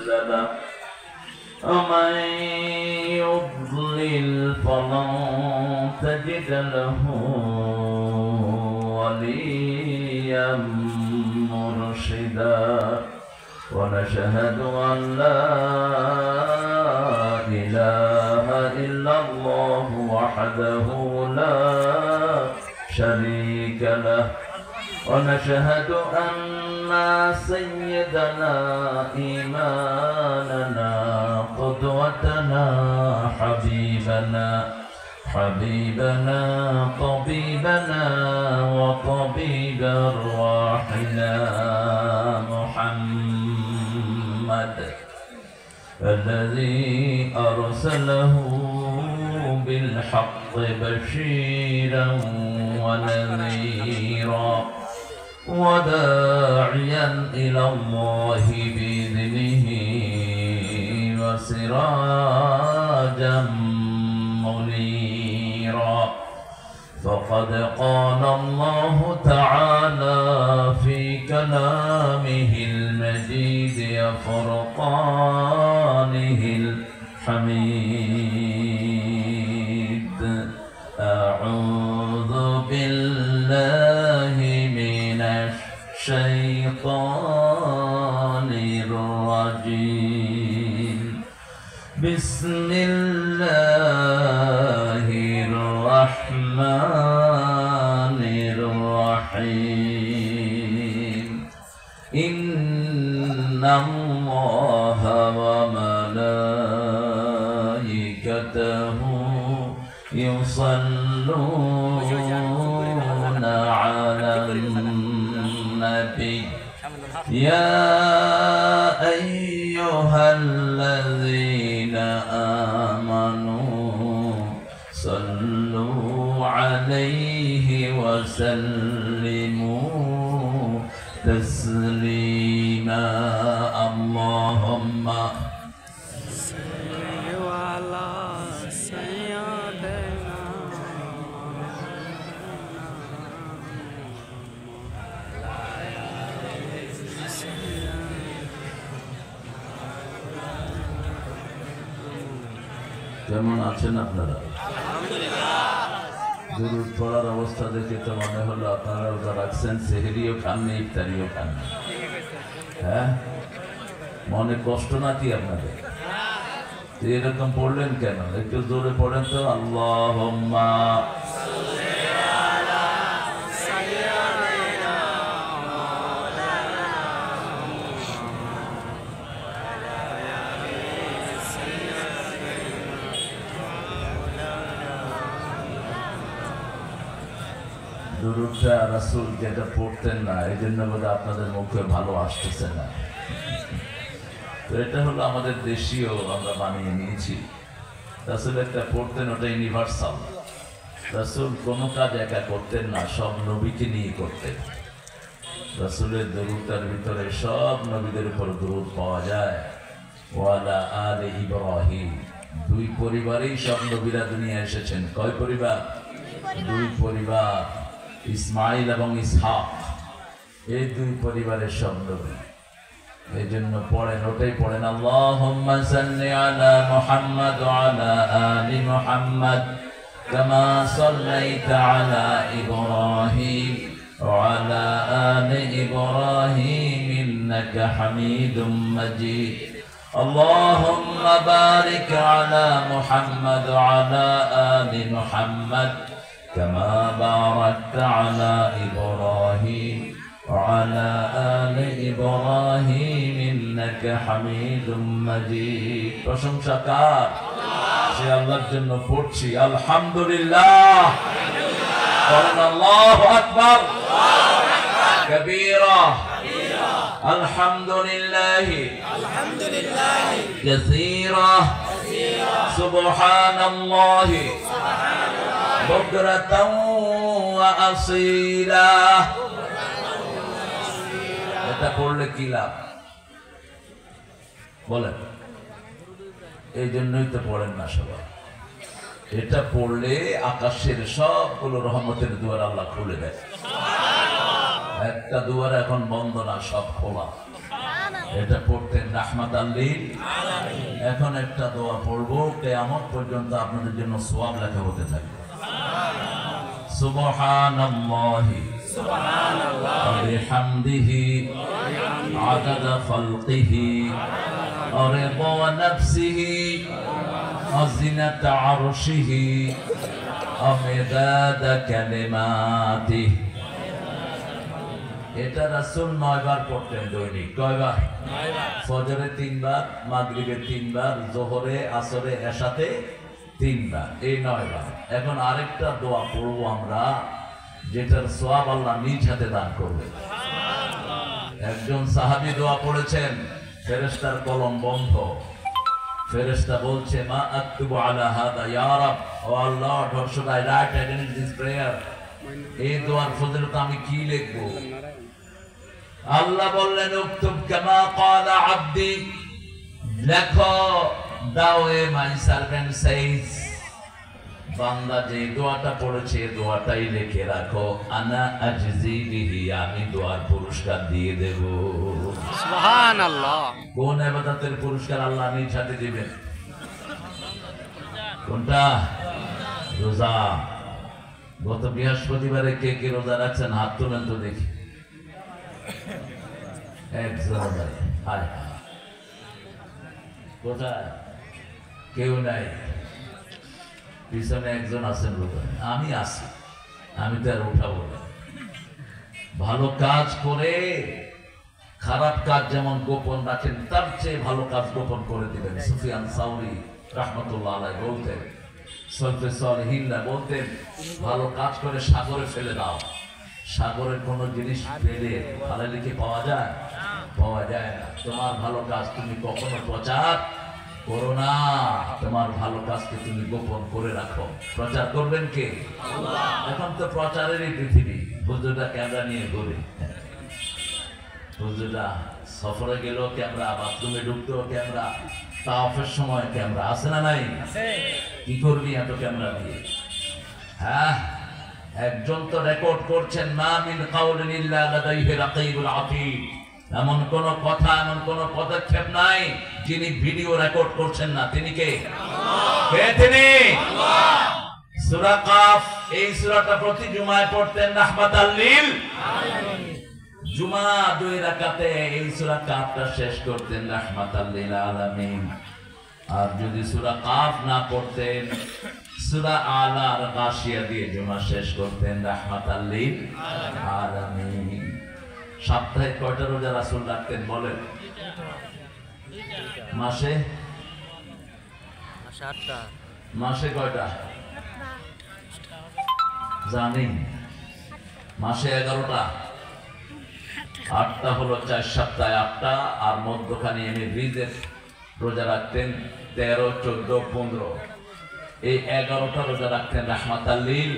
مضل له ومن يضلل فلن تجد له وليا مرشدا ونشهد أن لا إله إلا الله وحده لا شريك له ونشهد أن سيدنا إمامنا قدوتنا حبيبنا طبيبنا وطبيب أرواحنا محمد الذي أرسله بالحق بشيرا ونذيرا وداعيا إلى الله بإذنه وسراجا منيرا فقد قال الله تعالى في كلامه المجيد وفرقانه الحميد أعوذ بالله من الشيطان الرجيم بسم الله الرحمن الرحيم إن الله وملائكته يصلون على النبي يا أيها الذين آمنوا صلوا عليه وسلموا تسليما اللهم কেমন আছেন আপনারা? দুরূদ পড়ার অবস্থা দেখে তো মনে হলো আপনারা রোজা রাখছেন, সেহরিও খাননি, ইফতারিও খাননি। হ্যাঁ, মনে কষ্ট নাকি আপনাদের? এরকম পড়লেন কেন? একটু জোরে পড়েন তো। আল্লাহুম্মা দুরূদটা রাসূল যেটা পড়তেন না, এই জন্য বোধহয় আপনাদের মুখে ভালো আসতেছে না। তো এটা হলো আমাদের দেশীয়, আমরা বানিয়ে নিয়েছি। রাসূল একটা পড়তেন, ওটা ইউনিভার্সাল। রাসূল কোনো কাজ একা করতেন না, সব নবীকে নিয়ে করতেন। রাসূলের দুরূদটার ভিতরে সব নবীদের উপর দুরূদ পাওয়া যায়। ওয়ালা আলে ইব্রাহিম, দুই পরিবারেই সব নবীরা দুনিয়া এসেছেন। কয় পরিবার? দুই পরিবার, ইসমাইল এবং ইসহাক, এই দুই পরিবারের সব নবী। এই জন্য পড়েন, ওটাই পড়েন। আল্লাহুম্মা সাল্লি আলা মুহাম্মাদ ওয়া আলা আলি মুহাম্মাদ কামা সাল্লাইতা আলা ইব্রাহিম ওয়া আলা আলি ইব্রাহিম ইন্নাকা হামিদুম মাজিদ। আল্লাহুম্মা বারিক আলা মুহাম্মাদ ওয়া আলা আলি মুহাম্মাদ كما باركت على إبراهيم وعلى آل إبراهيم إنك حميد مجيد প্রশংসা কার? সে আল্লাহর জন্য পড়ছি আলহামদুলিল্লাহ। বলেন আল্লাহু আকবার কবীরা আলহামদুলিল্লাহ কাসীরা সুবহানাল্লাহ বুকরাতাও ওয়া আসীলা। এটা পড়লে কি লাভ বলেন? এই জন্যই তো পড়েন না সবাই। এটা পড়লে আকাশের সবগুলো রহমতের দুয়ার আল্লাহ খুলে দেয়। একটা দুয়ার এখন বন্ধ না, সব খোলা। এটা পড়তেন রাহমাতাল লিল আলামিন। এখন একটা দোয়া পড়বো, কিয়ামত পর্যন্ত আপনাদের জন্য সওয়াব লেখা হতে থাকবে। সুবহানাল্লাহি ওয়া বিহামদিহি আদাদা খালকিহি ওয়া রিদা নাফসিহি ওয়া জিনাতা আরশিহি ওয়া মিদাদা কালিমাতিহি। এটা রাসূল 9 বার পড়তেন দৈনিক। কয়বার? 9 বার। ফজরে 3 বার, মাগরিবে 3 বার, যোহরে, আসরে, এশাতে 3 বার, এই 9 বার। এখন আরেকটা দোয়া পড়বো আমরা, যেটার সওয়াব আল্লাহ নিজ হাতে দান করবেন। একজন সাহাবী দোয়া পড়েছেন, ফেরেশতার কলম বন্ধ। ফেরেশতা বলছে, মা আকতুবু আলা হাদা ইয়া রাব, ও আল্লাহ, what should I write against this prayer? এই দোয়ার ফজিলত আমি কি লিখবো? আল্লাহ বললেন, উকতুব কামা ক্বালা আবদি, লেখো, দাও এ মাই সার্ভেন্ট সেইজ, বান্দা যে দোয়াটা পড়েছে দোয়াটাই লিখে রাখো, আনা আজজি বিহি, আমি দোয়ার পুরস্কার দিয়ে দেব। সুবহানাল্লাহ। কোন ইবাদতের পুরস্কার আল্লাহ নিজ হাতে দিবেন? কোনটা? রোজা। গত বৃহস্পতিবারে কে কে রোজা রাখছেন হাত তোলেন তো দেখি। একজন নাই। হায় হায়, কোথায়? কেউ নাই। পিছনে একজন আছেন রোজা, আমি আছি, আমি তো আর উঠাবো না। ভালো কাজ করে খারাপ কাজ যেমন গোপন রাখেন, তার চেয়ে ভালো কাজ গোপন করে দিবেন। সুফিয়ান সাউরি রাহমাতুল্লাহ আলাইহি বলতেন, সলফে সালেহিনরা বলতেন, ভালো কাজ করে সাগরে ফেলে দাও। সাগরের কোনো জিনিস ফেলে ফালালে কি পাওয়া যায়? পাওয়া যায় না। তোমার ভালো কাজ তুমি কখনো প্রচার করো না, তোমার ভালো কাজকে তুমি গোপন করে রাখো। প্রচার করবেন কে? আল্লাহ। এখন তো প্রচারেরই পৃথিবী। হুজুররা ক্যামেরা নিয়ে ঘুরে, হুজুররা সফরে গেল ক্যামেরা, বাথরুমে ঢুকতেও ক্যামেরা, তাওয়াফের সময় ক্যামেরা, আছে না নাই? কি করবি এত ক্যামেরা দিয়ে? হ্যাঁ, একজন তো রেকর্ড করছেন, মা মিন কাউলিন ইল্লা লাদাইহি রাকীবুল আতীদ, এমন কোন কথা, এমন কোন পদক্ষেপ নাই যিনি ভিডিও রেকর্ড করছেন না। তিনি কে? কে তিনি? আল্লাহ। সূরা কাফ, এই সূরাটা প্রতি জুমায় পড়তেন রাহমাতাল লিল আলামিন। জুমা 2 রাকাতে এই সূরা কাফটা শেষ করতেন রাহমাতাল লিল আলামিন। আর যদি সূরা কাফ না পড়তেন, সূরা আলা আর গাশিয়া দিয়ে জুমা শেষ করতেন রাহমাতাল লিল আলামিন। সপ্তাহে কয়টা রোজা রাসূল রাখতেন বলেন? মাসে? মাসে কয়টা জানি? মাসে 11টা। 8টা হলো 4 সপ্তাহে 8টা, আর মধ্যখানে এনে রিজের রোজা রাখতেন 13, 14, 15, এই 11টা রোজা রাখতেন রাহমাতাল লিল।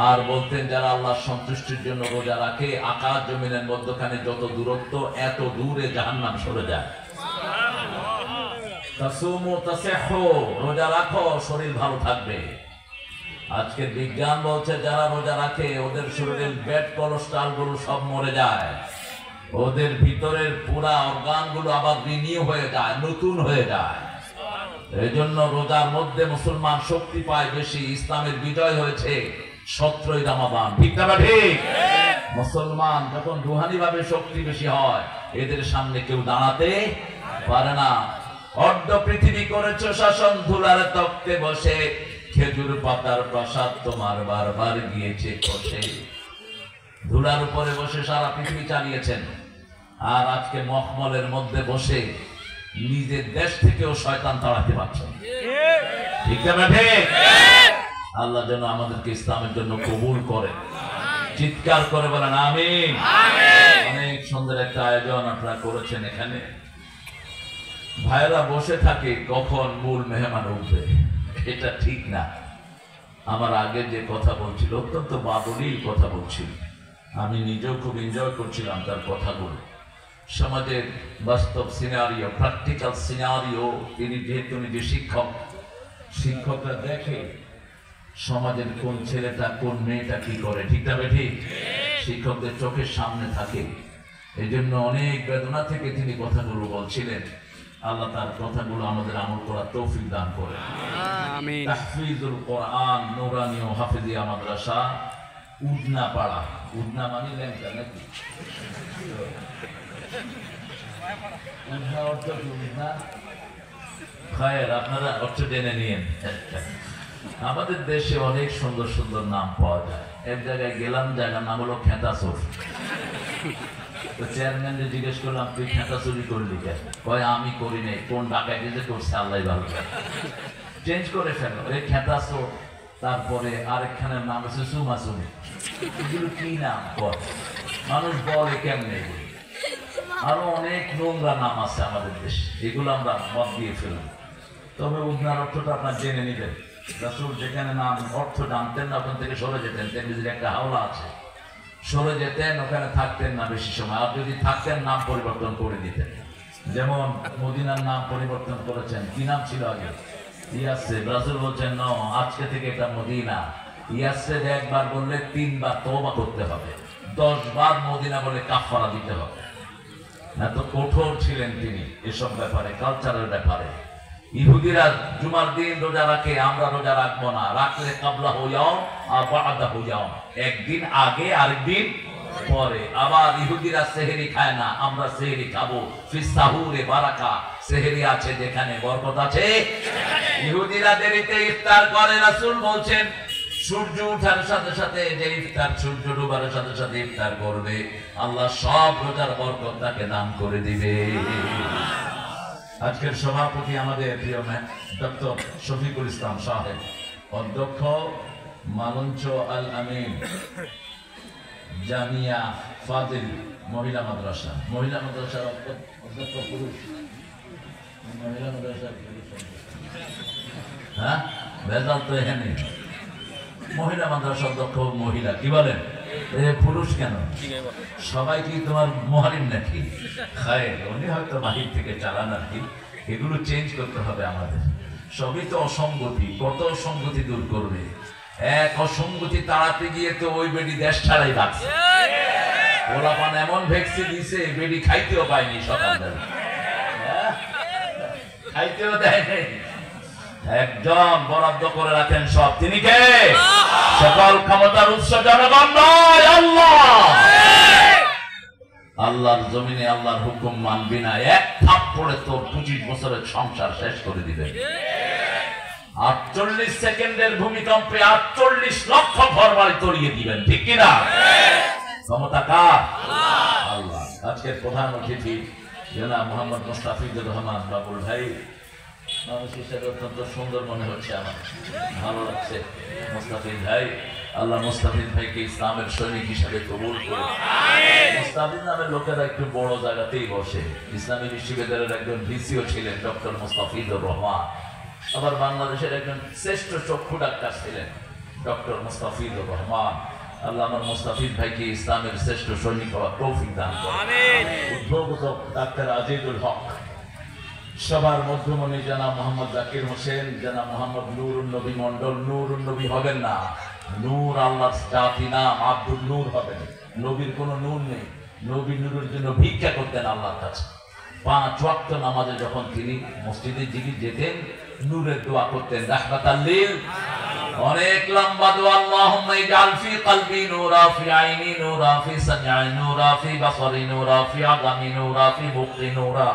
আর বলতেন, যারা আল্লাহর সন্তুষ্টির জন্য রোজা রাখে, আকাশ জমিনের মধ্যখানে যত দূরত্ব, এত দূরে জাহান্নাম সরে যায়। তাসুমু তাসিহু, রোজা রাখো, শরীর ভালো থাকবে। আজকে বিজ্ঞান বলছে, যারা রোজা রাখে ওদের শরীরের ব্যাড কোলেস্টেরল গুলো সব মরে যায়, ওদের ভিতরের পুরা অর্গান গুলো আবার রিনিউ হয়ে যায়, নতুন হয়ে যায়। এই জন্য রোজার মধ্যে মুসলমান শক্তি পায় বেশি। ইসলামের বিজয় হয়েছে 17ই রমাদান, ঠিক না ঠিক? মুসলমান যখন রুহানি ভাবে শক্তি বেশি হয়, এদের সামনে কেউ দাঁড়াতে পারে না। অর্ধ পৃথিবী করেছো শাসন, ধুলার তক্তে বসে, খেজুর পাতার প্রসাদ তোমার বারবার গিয়েছে কষে। ধুলার উপরে বসে সারা পৃথিবী চালিয়েছেন, আর আজকে মখমলের মধ্যে বসে নিজের দেশ থেকেও শয়তান তাড়াতে পারছেন, ঠিক না ঠিক? আল্লাহ যেন আমাদেরকে ইসলামের জন্য কবুল করে। চিৎকার করে বলেন আমিন। অনেক সুন্দর একটা আয়োজন আপনারা করেছেন এখানে। ভাইরা বসে থাকে কখন মূল মেহমান উঠবে, এটা ঠিক না। আমার আগে যে কথা বলছিল অত্যন্ত বাদলিল কথা বলছিল, আমি নিজেও খুব এনজয় করছিলাম তার কথাগুলো। সমাজের বাস্তব সিনারিও, প্র্যাকটিক্যাল সিনারিও, তিনি যেহেতু নিজে শিক্ষক, শিক্ষকরা দেখে সমাজের কোন ছেলেটা কোন মেয়েটা কি করে, ঠিক না ঠিক? শিক্ষকদের চোখের সামনে থাকে। এই জন্য অনেক বেদনা থেকে তিনি কথাগুলো বলছিলেন। আল্লাহ তার কথাগুলো আমাদের আমল করার তৌফিক দান করেন। আমিন। তাহফিজুল কোরআন নূরানী ও হাফিজিয়া মাদ্রাসা উডনা পাড়া, উডনা মানে লেঙ্কা নাকি? উডনা অর্থ কি? উডনা খায়ের, আপনারা অর্থ জেনে নিয়েন। আমাদের দেশে অনেক সুন্দর সুন্দর নাম পাওয়া যায়। এক জায়গায় গেলাম, জায়গার নাম হলো খেতাসুর। তো চেয়ারম্যানকে জিজ্ঞেস করলাম, তুই খেতা চুরি করলি কেন? কয় আমি করি নাই, কোন ডাকাইতে যে করছে আল্লাহ ভালো। চেঞ্জ করে ফেলো, এই খেতাসুর। তারপরে আরেকখানের নাম হচ্ছে সুমাসুমি। এগুলো কি নাম বল, মানুষ বলে কেমনে? আরো অনেক নোংরা নাম আছে আমাদের দেশে, এগুলো আমরা বাদ দিয়ে ফেললাম। তবে উদ্ধার অর্থটা আপনার জেনে নিবেন। রাসূল যেখানে নাম অর্থ জানতেন না, ওখান থেকে সরে যেতেন। তেমনি একটা হাওলা আছে, সরে যেতেন, ওখানে থাকতেন না বেশি সময়। আর যদি থাকতেন, নাম পরিবর্তন করে দিতেন। যেমন মদিনার নাম পরিবর্তন করেছেন। কি নাম ছিল আগে? ইয়াসে। রাসূল বলছেন ন, আজকে থেকে এটা মদিনা। ইয়াসে একবার বললে 3 বার তওবা করতে হবে, 10 বার মদিনা বলে কাফারা দিতে হবে। এত কঠোর ছিলেন তিনি এসব ব্যাপারে, কালচারের ব্যাপারে। ইহুদিরা জুমার দিন রোজা রাখে, আমরা রোজা রাখবো না। রাখলে কাবলা হইয়াও আর বাদা হইয়াও, একদিন আগে আরেকদিন পরে। আবার ইহুদিরা সেহেরি খায় না, আমরা সেহেরি খাবো। ফিস সাহুরে বারাকা, সেহেরি আছে যেখানে বরকত আছে। ইহুদিরা দেরিতে ইফতার করে, রাসূল বলছেন সূর্য ওঠার সাথে সাথে যে ইফতার, সূর্য ডোবার সাথে সাথে ইফতার করবে, আল্লাহ সব রোজার বরকত তাকে দান করে দিবে। আজকের সভাপতি আমাদের প্রিয় ডক্টর শফিকুল ইসলাম সাহেব, অধ্যক্ষ মালঞ্চ আল আমিন জামিয়া ফাজিল মহিলা মাদ্রাসা। মহিলা মাদ্রাসার অধ্যক্ষ পুরুষ, মহিলা মাদ্রাসার হ্যাঁ ভেজাল তো এখানে। মহিলা মাদ্রাসা অধ্যক্ষ মহিলা, কি বলেন? পুরুষ কেন? সবাই কি তোমার মুহারিম নাকি? খায়ের, উনি হয়তো বাহির থেকে চালান আর কি। এগুলো চেঞ্জ করতে হবে আমাদের। সবই তো অসঙ্গতি, কত অসঙ্গতি দূর করবে? এক অসঙ্গতি তাড়াতে গিয়ে তো ওই বেডি দেশ ছাড়াই বাঁচছে। পোলাপান এমন ভ্যাকসিন দিছে, বেডি খাইতেও পায়নি সকালবেলা, খাইতেও দেয় নাই। একজন বরাদ্দ করে রাখেন সব, তিনি কে? সকল ক্ষমতার উৎস জনগণ নয়, আল্লাহ। আল্লাহর জমিনে আল্লাহর হুকুম মানবি না, এক থাপ্পড়ে তোর 25 বছরের সংসার শেষ করে দিবেন। 48 সেকেন্ডের ভূমিকম্পে 48 লক্ষ ঘর বাড়ি তলিয়ে দিবেন, ঠিক কিনা? ক্ষমতা কার? আল্লাহ। আজকের প্রধান অতিথি জনাব মোহাম্মদ মুস্তাফিজুর রহমান বাবুল ভাই, মানুষ হিসেবে অত্যন্ত সুন্দর মনে হচ্ছে আমার, ভালো লাগছে। মুস্তাফিজ ভাই, আল্লাহ মুস্তাফিজ ভাইকে ইসলামের সৈনিক হিসেবে কবুল করুন। মুস্তাফিজ নামের লোকেরা একটু বড় জায়গাতেই বসে। ইসলামী বিশ্ববিদ্যালয়ের একজন ভিসিও ছিলেন ডক্টর মুস্তাফিজুর রহমান। আবার বাংলাদেশের একজন শ্রেষ্ঠ চক্ষু ডাক্তার ছিলেন ডক্টর মুস্তাফিজুর রহমান। আল্লাহ আমার মুস্তাফিজ ভাইকে ইসলামের শ্রেষ্ঠ সৈনিক হওয়ার তৌফিক দান করুন। উদ্ভবত ডাক্তার আজিজুল হক, সবার মধ্যমণি জানাব মোহাম্মদ জাকির হোসেন, জানাব মোহাম্মদ নুরুন নবী মন্ডল। নুরুন নবী হবেন না, নূর আল্লাহর জাতি নাম, আব্দুল নূর হবেন। নবীর কোনো নূর নেই। নবী নূরের জন্য ভিক্ষা করতেন আল্লাহর কাছে। 5 ওয়াক্ত নামাজে যখন তিনি মসজিদে যেতেন, নূরের দোয়া করতেন, রাহমাতাল লিল। অনেক লম্বা দোয়া, আল্লাহুম্মা ইজআল ফি কলবি নূরা, ফি আইনি নূরা, ফি সামঈ নূরা, ফি বাসারি নূরা, ফি আযামি নূরা, ফি মুখি নূরা।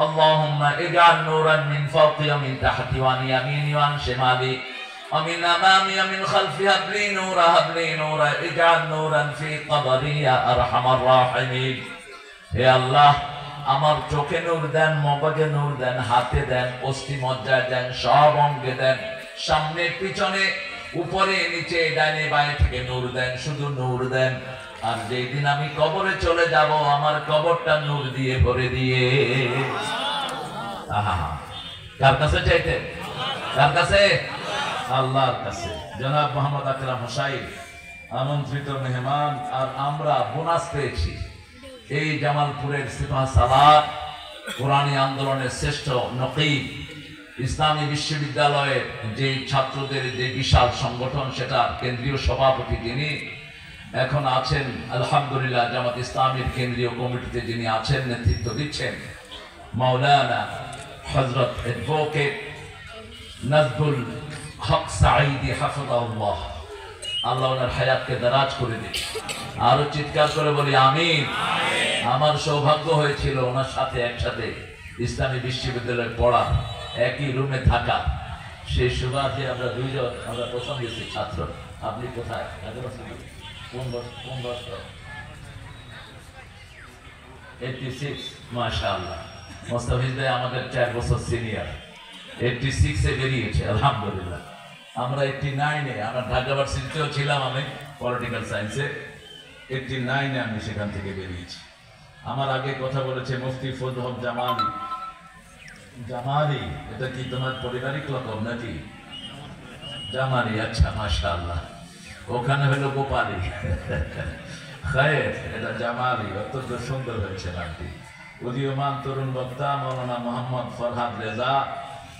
اللهم اجعل نورا من فوقي ومن تحتي وعن يميني وعن شمالي ومن امامي ومن خلفي، هب لي نورا، هب لي نورا، اجعل نورا في قبري يا ارحم الراحمين। হে আল্লাহ, আমার চোখে নূর দেন, মগজে নূর দেন, হাতে দেন, অস্থি মজ্জায় দেন, সব অঙ্গে দেন, সামনে পিছনে উপরে নিচে ডাইনে বাঁয়ে থেকে নূর দেন, শুধু নূর দেন। আর যেদিন আমি কবরে চলে যাব, আমার কবরটা নূর দিয়ে ভরে দিয়ে। কার কাছে চাইতে? কার কাছে? আল্লাহর কাছে। জনাব মোহাম্মদ আকরাম হোসাইন আমন্ত্রিত মেহমান। আর আমরা বোনাস পেয়েছি, এই জামালপুরের সিপাহ সালার কোরআনী আন্দোলনের শ্রেষ্ঠ নকিব, ইসলামী বিশ্ববিদ্যালয়ের যে ছাত্রদের যে বিশাল সংগঠন, সেটার কেন্দ্রীয় সভাপতি তিনি। এখন আছেন আলহামদুলিল্লাহ জামাত ইসলামের কেন্দ্রীয় কমিটিতে যিনি আছেন, নেতৃত্ব দিচ্ছেন মাওলানা হযরত অ্যাডভোকেট নাজবুল হক সাঈদী হাফিজাহুল্লাহ। আল্লাহ ওনার হায়াতকে দারাজ করে দিন। আরো চিৎকার করে বলি আমিন। আমার সৌভাগ্য হয়েছিল ওনার সাথে একসাথে ইসলামী বিশ্ববিদ্যালয়ে পড়া, একই রুমে থাকা। সেই সুবাদে আমরা দুইজন, আমরা প্রথম গেছি ছাত্র। আপনি কোথায়? কোন বছর? 86। মাশাআল্লাহ। মোস্তাফিজ ভাই আমাদের 4 বছর সিনিয়র। 86-এ বেরিয়েছে আলহামদুলিল্লাহ। আমরা 89-এ, আমরা ঢাকা ভার্সিটিতেও ছিলাম, আমি পলিটিক্যাল সায়েন্সে। 89-এ আমি সেখান থেকে বেরিয়েছি। আমার আগে কথা বলেছে মুফতি ফজল হক জামালি। জামালি, এটা কি তোমার পারিবারিক লকব নাকি? জামালি, আচ্ছা মাশাআল্লাহ। ওখানে হলো গোপালী। খায়ের, এটা জামালি। অত্যন্ত সুন্দর হয়েছে নামটি। উদীয়মান তরুণ বক্তা মৌলানা মোহাম্মদ ফরহাদ রেজা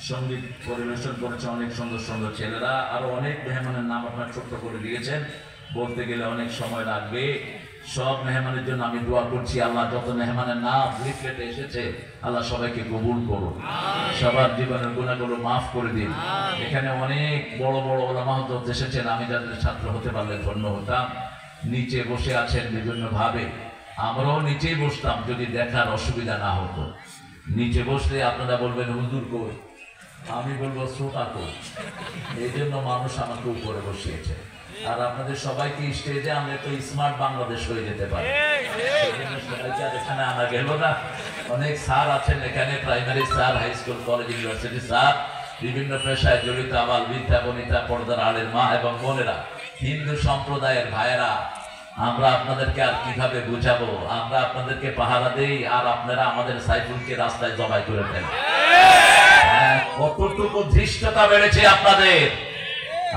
সঙ্গীত পরিবেশন করেছে অনেক সুন্দর সুন্দর ছেলেরা। আরো অনেক মেহমানের নাম আপনার ছোট্ট করে দিয়েছেন, বলতে গেলে অনেক সময় লাগবে। সব মেহমানের জন্য আমি দোয়া করছি, আল্লাহ যত মেহমানের নাম লিফলেটে এসেছে আল্লাহ সবাইকে কবুল করুন, সবার জীবনের গুনাহগুলো মাফ করে দিন। এখানে অনেক বড় বড় ওলামা হযরত এসেছেন, আমি যাদের ছাত্র হতে পারলে ধন্য হতাম। নিচে বসে আছেন বিভিন্ন ভাবে, আমরাও নিচেই বসতাম যদি দেখার অসুবিধা না হতো। নিচে বসলে আপনারা বলবেন হুজুর কই, আমি বলবো শ্রোতা কই। এই জন্য মানুষ আমাকে উপরে বসিয়েছে। আর আপনাদের সবাইকে স্টেজে আনলে তো স্মার্ট বাংলাদেশ হয়ে যেতে পারে। সবাইকে আর এখানে আনা গেল না। অনেক স্যার আছেন এখানে, primary sir, high school, college, university sir, বিভিন্ন পেশায় জড়িত আবাল বৃদ্ধা বনিতা, পর্দার আড়ের মা এবং বোনেরা, হিন্দু সম্প্রদায়ের ভাইয়েরা, আমরা আপনাদেরকে আর কিভাবে বুঝাবো? আমরা আপনাদেরকে পাহারা দেই আর আপনারা আমাদের সাইফুলকে রাস্তায় জবাই করে ফেলেন। কতটুকু ধৃষ্টতা বেড়েছে আপনাদের!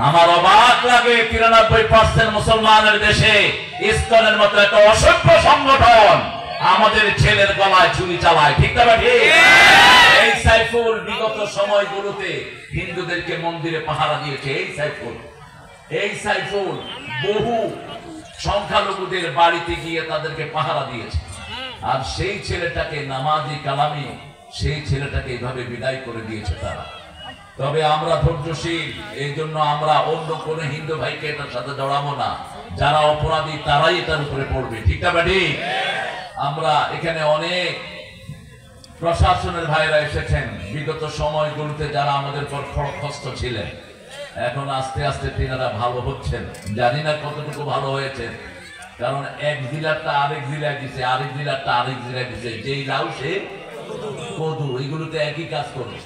আমার অবাক লাগে 93% মুসলমানের দেশে ইসকনের মতো একটা অসভ্য সংগঠন আমাদের ছেলের গলায় ছুরি চালায়। ঠিক না ঠিক? এই সাইফুল বিগত সময়গুলোতে হিন্দুদেরকে মন্দিরে পাহারা দিয়েছে। এই সাইফুল বহু সংখ্যালঘুদের বাড়িতে গিয়ে তাদেরকে পাহারা দিয়েছে। আর সেই ছেলেটাকে নামাজি কালামি, সেই ছেলেটাকে এইভাবে বিদায় করে দিয়েছে তারা। তবে আমরা ধৈর্যশীল, এই জন্য আমরা অন্য কোন হিন্দু ভাইকে এটার সাথে জড়াবো না। যারা অপরাধী তারাই এটার উপরে পড়বে। ঠিক না ঠিক? আমরা এখানে অনেক প্রশাসনের ভাইরা এসেছেন বিগত সময়গুলোতে, যারা আমাদের পর খড়খস্ত ছিলেন। এখন আস্তে আস্তে তিনারা ভালো হচ্ছেন, জানি না কতটুকু ভালো হয়েছে। কারণ এক জেলারটা আরেক জেলায় দিছে, আরেক জেলারটা আরেক জেলায় দিছে, যেই লাউ সে কদু, এগুলোতে একই কাজ করবে।